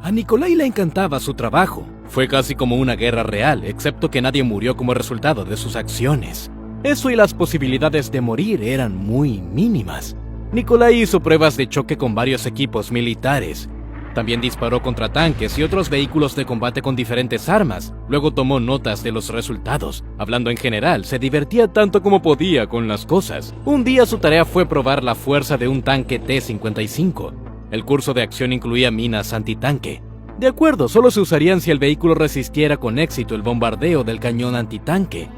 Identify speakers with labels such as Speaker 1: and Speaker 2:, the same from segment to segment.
Speaker 1: A Nikolai le encantaba su trabajo. Fue casi como una guerra real, excepto que nadie murió como resultado de sus acciones. Eso y las posibilidades de morir eran muy mínimas. Nikolai hizo pruebas de choque con varios equipos militares. También disparó contra tanques y otros vehículos de combate con diferentes armas. Luego tomó notas de los resultados. Hablando en general, se divertía tanto como podía con las cosas. Un día su tarea fue probar la fuerza de un tanque T-55. El curso de acción incluía minas antitanque. De acuerdo, solo se usarían si el vehículo resistiera con éxito el bombardeo del cañón antitanque.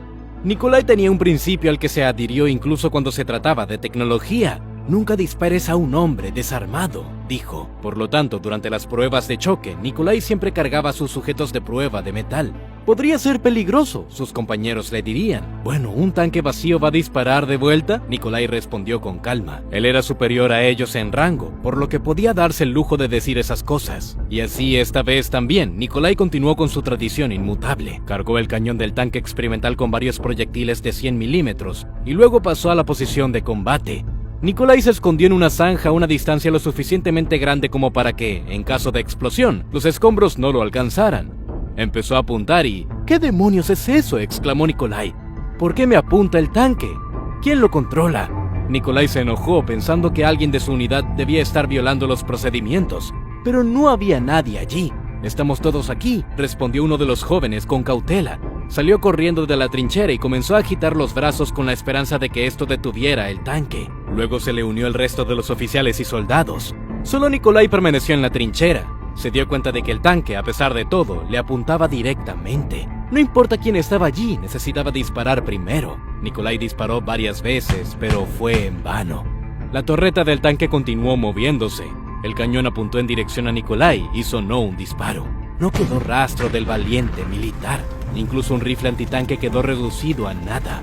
Speaker 1: Nikolai tenía un principio al que se adhirió incluso cuando se trataba de tecnología. Nunca dispares a un hombre desarmado, dijo. Por lo tanto, durante las pruebas de choque, Nikolai siempre cargaba sus sujetos de prueba de metal. Podría ser peligroso, sus compañeros le dirían. Bueno, ¿un tanque vacío va a disparar de vuelta? Nikolai respondió con calma. Él era superior a ellos en rango, por lo que podía darse el lujo de decir esas cosas. Y así esta vez también, Nikolai continuó con su tradición inmutable. Cargó el cañón del tanque experimental con varios proyectiles de 100 milímetros y luego pasó a la posición de combate. Nikolai se escondió en una zanja a una distancia lo suficientemente grande como para que, en caso de explosión, los escombros no lo alcanzaran. Empezó a apuntar y... ¿Qué demonios es eso?, exclamó Nikolai. ¿Por qué me apunta el tanque? ¿Quién lo controla? Nikolai se enojó pensando que alguien de su unidad debía estar violando los procedimientos, pero no había nadie allí. «Estamos todos aquí», respondió uno de los jóvenes con cautela. Salió corriendo de la trinchera y comenzó a agitar los brazos con la esperanza de que esto detuviera el tanque. Luego se le unió el resto de los oficiales y soldados. Solo Nikolai permaneció en la trinchera. Se dio cuenta de que el tanque, a pesar de todo, le apuntaba directamente. No importa quién estaba allí, necesitaba disparar primero. Nikolai disparó varias veces, pero fue en vano. La torreta del tanque continuó moviéndose. El cañón apuntó en dirección a Nikolai y sonó un disparo. No quedó rastro del valiente militar. Incluso un rifle antitanque quedó reducido a nada.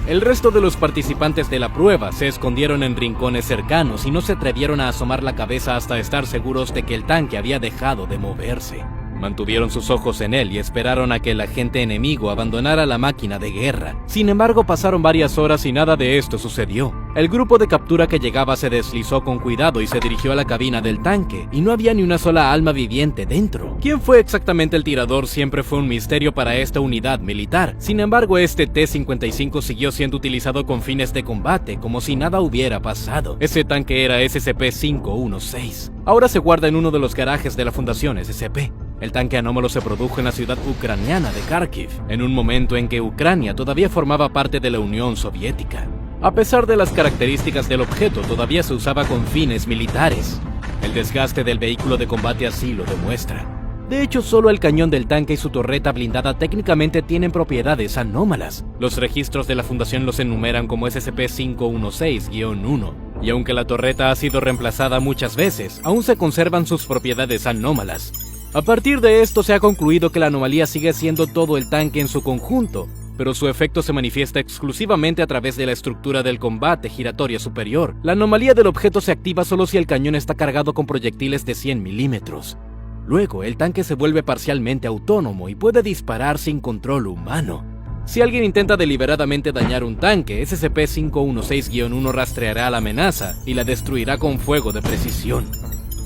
Speaker 1: El resto de los participantes de la prueba se escondieron en rincones cercanos y no se atrevieron a asomar la cabeza hasta estar seguros de que el tanque había dejado de moverse. Mantuvieron sus ojos en él y esperaron a que el agente enemigo abandonara la máquina de guerra. Sin embargo, pasaron varias horas y nada de esto sucedió. El grupo de captura que llegaba se deslizó con cuidado y se dirigió a la cabina del tanque, y no había ni una sola alma viviente dentro. ¿Quién fue exactamente el tirador? Siempre fue un misterio para esta unidad militar. Sin embargo, este T-55 siguió siendo utilizado con fines de combate, como si nada hubiera pasado. Ese tanque era SCP-516. Ahora se guarda en uno de los garajes de la Fundación SCP. El tanque anómalo se produjo en la ciudad ucraniana de Kharkiv, en un momento en que Ucrania todavía formaba parte de la Unión Soviética. A pesar de las características del objeto, todavía se usaba con fines militares. El desgaste del vehículo de combate así lo demuestra. De hecho, solo el cañón del tanque y su torreta blindada técnicamente tienen propiedades anómalas. Los registros de la Fundación los enumeran como SCP-516-1, y aunque la torreta ha sido reemplazada muchas veces, aún se conservan sus propiedades anómalas. A partir de esto se ha concluido que la anomalía sigue siendo todo el tanque en su conjunto, pero su efecto se manifiesta exclusivamente a través de la estructura del combate giratoria superior. La anomalía del objeto se activa solo si el cañón está cargado con proyectiles de 100 milímetros. Luego, el tanque se vuelve parcialmente autónomo y puede disparar sin control humano. Si alguien intenta deliberadamente dañar un tanque, SCP-516-1 rastreará la amenaza y la destruirá con fuego de precisión.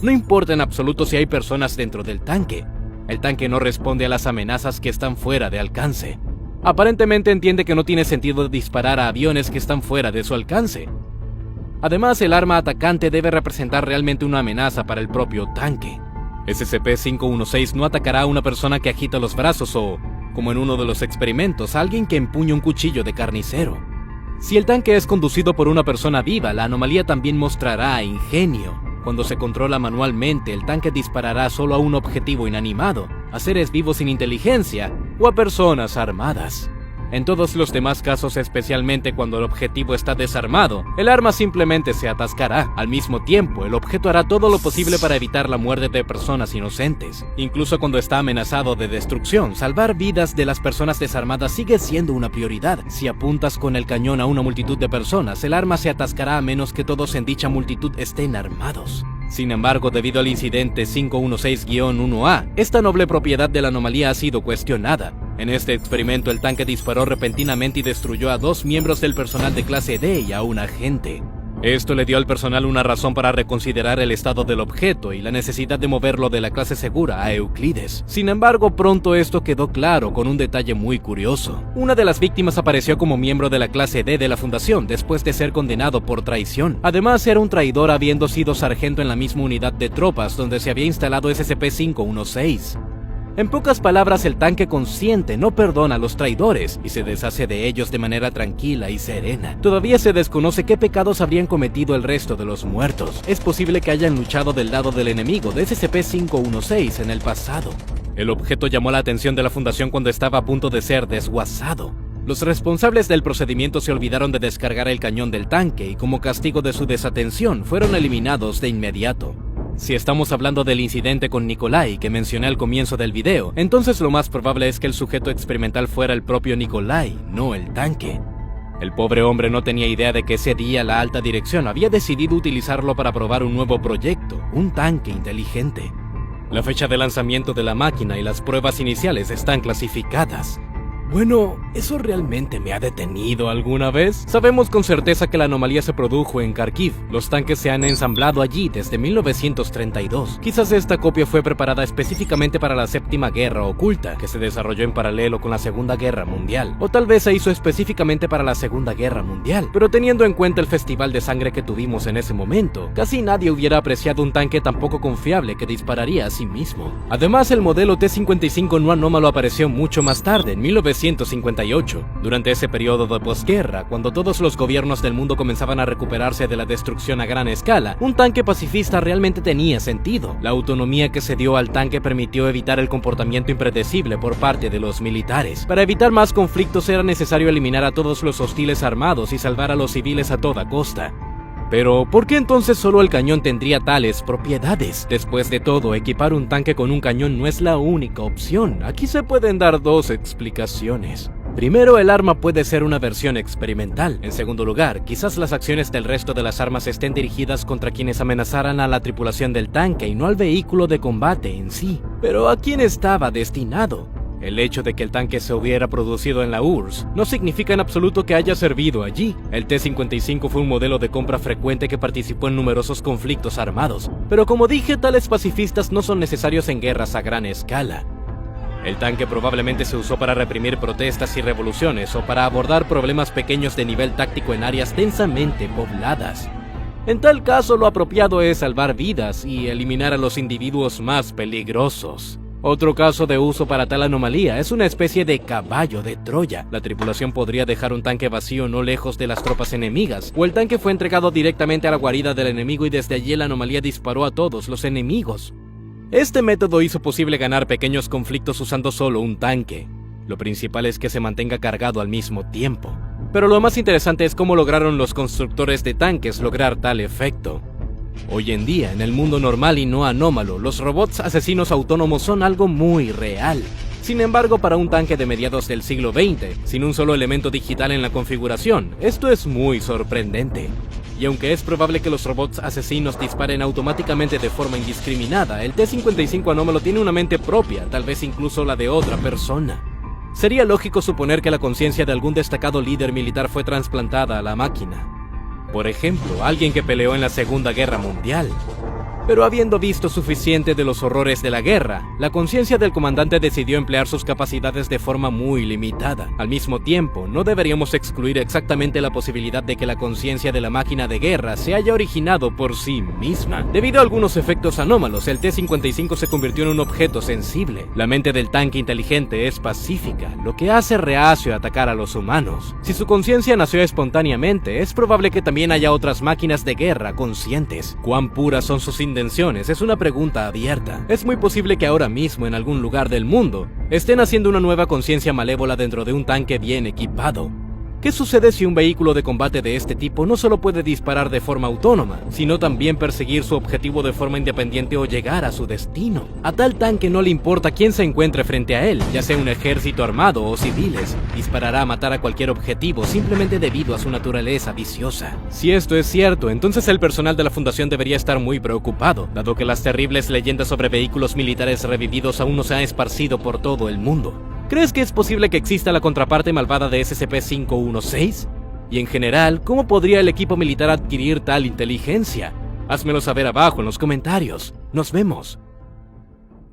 Speaker 1: No importa en absoluto si hay personas dentro del tanque. El tanque no responde a las amenazas que están fuera de alcance. Aparentemente entiende que no tiene sentido disparar a aviones que están fuera de su alcance. Además, el arma atacante debe representar realmente una amenaza para el propio tanque. SCP-516 no atacará a una persona que agita los brazos o, como en uno de los experimentos, a alguien que empuña un cuchillo de carnicero. Si el tanque es conducido por una persona viva, la anomalía también mostrará ingenio. Cuando se controla manualmente, el tanque disparará solo a un objetivo inanimado, a seres vivos sin inteligencia o a personas armadas. En todos los demás casos, especialmente cuando el objetivo está desarmado, el arma simplemente se atascará. Al mismo tiempo, el objeto hará todo lo posible para evitar la muerte de personas inocentes. Incluso cuando está amenazado de destrucción, salvar vidas de las personas desarmadas sigue siendo una prioridad. Si apuntas con el cañón a una multitud de personas, el arma se atascará a menos que todos en dicha multitud estén armados. Sin embargo, debido al incidente 516-1A, esta noble propiedad de la anomalía ha sido cuestionada. En este experimento, el tanque disparó repentinamente y destruyó a 2 miembros del personal de clase D y a un agente. Esto le dio al personal una razón para reconsiderar el estado del objeto y la necesidad de moverlo de la clase segura a Euclides. Sin embargo, pronto esto quedó claro con un detalle muy curioso. Una de las víctimas apareció como miembro de la clase D de la Fundación después de ser condenado por traición. Además, era un traidor habiendo sido sargento en la misma unidad de tropas donde se había instalado SCP-516. En pocas palabras, el tanque consciente no perdona a los traidores y se deshace de ellos de manera tranquila y serena. Todavía se desconoce qué pecados habrían cometido el resto de los muertos. Es posible que hayan luchado del lado del enemigo de SCP-516 en el pasado. El objeto llamó la atención de la Fundación cuando estaba a punto de ser desguazado. Los responsables del procedimiento se olvidaron de descargar el cañón del tanque y como castigo de su desatención fueron eliminados de inmediato. Si estamos hablando del incidente con Nikolai que mencioné al comienzo del video, entonces lo más probable es que el sujeto experimental fuera el propio Nikolai, no el tanque. El pobre hombre no tenía idea de que ese día la alta dirección había decidido utilizarlo para probar un nuevo proyecto, un tanque inteligente. La fecha de lanzamiento de la máquina y las pruebas iniciales están clasificadas. Bueno, ¿eso realmente me ha detenido alguna vez? Sabemos con certeza que la anomalía se produjo en Kharkiv. Los tanques se han ensamblado allí desde 1932. Quizás esta copia fue preparada específicamente para la Séptima Guerra Oculta, que se desarrolló en paralelo con la Segunda Guerra Mundial. O tal vez se hizo específicamente para la Segunda Guerra Mundial. Pero teniendo en cuenta el festival de sangre que tuvimos en ese momento, casi nadie hubiera apreciado un tanque tan poco confiable que dispararía a sí mismo. Además, el modelo T-55 no anómalo apareció mucho más tarde, en 1958. Durante ese periodo de posguerra, cuando todos los gobiernos del mundo comenzaban a recuperarse de la destrucción a gran escala, un tanque pacifista realmente tenía sentido. La autonomía que se dio al tanque permitió evitar el comportamiento impredecible por parte de los militares. Para evitar más conflictos era necesario eliminar a todos los hostiles armados y salvar a los civiles a toda costa. Pero, ¿por qué entonces solo el cañón tendría tales propiedades? Después de todo, equipar un tanque con un cañón no es la única opción. Aquí se pueden dar dos explicaciones. Primero, el arma puede ser una versión experimental. En segundo lugar, quizás las acciones del resto de las armas estén dirigidas contra quienes amenazaran a la tripulación del tanque y no al vehículo de combate en sí. Pero ¿a quién estaba destinado? El hecho de que el tanque se hubiera producido en la URSS no significa en absoluto que haya servido allí. El T-55 fue un modelo de compra frecuente que participó en numerosos conflictos armados, pero como dije, tales pacifistas no son necesarios en guerras a gran escala. El tanque probablemente se usó para reprimir protestas y revoluciones o para abordar problemas pequeños de nivel táctico en áreas densamente pobladas. En tal caso, lo apropiado es salvar vidas y eliminar a los individuos más peligrosos. Otro caso de uso para tal anomalía es una especie de caballo de Troya. La tripulación podría dejar un tanque vacío no lejos de las tropas enemigas, o el tanque fue entregado directamente a la guarida del enemigo y desde allí la anomalía disparó a todos los enemigos. Este método hizo posible ganar pequeños conflictos usando solo un tanque. Lo principal es que se mantenga cargado al mismo tiempo. Pero lo más interesante es cómo lograron los constructores de tanques lograr tal efecto. Hoy en día, en el mundo normal y no anómalo, los robots asesinos autónomos son algo muy real. Sin embargo, para un tanque de mediados del siglo XX, sin un solo elemento digital en la configuración, esto es muy sorprendente. Y aunque es probable que los robots asesinos disparen automáticamente de forma indiscriminada, el T-55 anómalo tiene una mente propia, tal vez incluso la de otra persona. Sería lógico suponer que la conciencia de algún destacado líder militar fue trasplantada a la máquina. Por ejemplo, alguien que peleó en la Segunda Guerra Mundial. Pero habiendo visto suficiente de los horrores de la guerra, la conciencia del comandante decidió emplear sus capacidades de forma muy limitada. Al mismo tiempo, no deberíamos excluir exactamente la posibilidad de que la conciencia de la máquina de guerra se haya originado por sí misma. Debido a algunos efectos anómalos, el T-55 se convirtió en un objeto sensible. La mente del tanque inteligente es pacífica, lo que hace reacio a atacar a los humanos. Si su conciencia nació espontáneamente, es probable que también haya otras máquinas de guerra conscientes. ¿Cuán puras son sus intenciones? Es una pregunta abierta. Es muy posible que ahora mismo en algún lugar del mundo estén haciendo una nueva conciencia malévola dentro de un tanque bien equipado. ¿Qué sucede si un vehículo de combate de este tipo no solo puede disparar de forma autónoma, sino también perseguir su objetivo de forma independiente o llegar a su destino? A tal tanque no le importa quién se encuentre frente a él, ya sea un ejército armado o civiles. Disparará a matar a cualquier objetivo simplemente debido a su naturaleza viciosa. Si esto es cierto, entonces el personal de la Fundación debería estar muy preocupado, dado que las terribles leyendas sobre vehículos militares revividos aún no se han esparcido por todo el mundo. ¿Crees que es posible que exista la contraparte malvada de SCP-516? Y en general, ¿cómo podría el equipo militar adquirir tal inteligencia? Házmelo saber abajo en los comentarios. Nos vemos.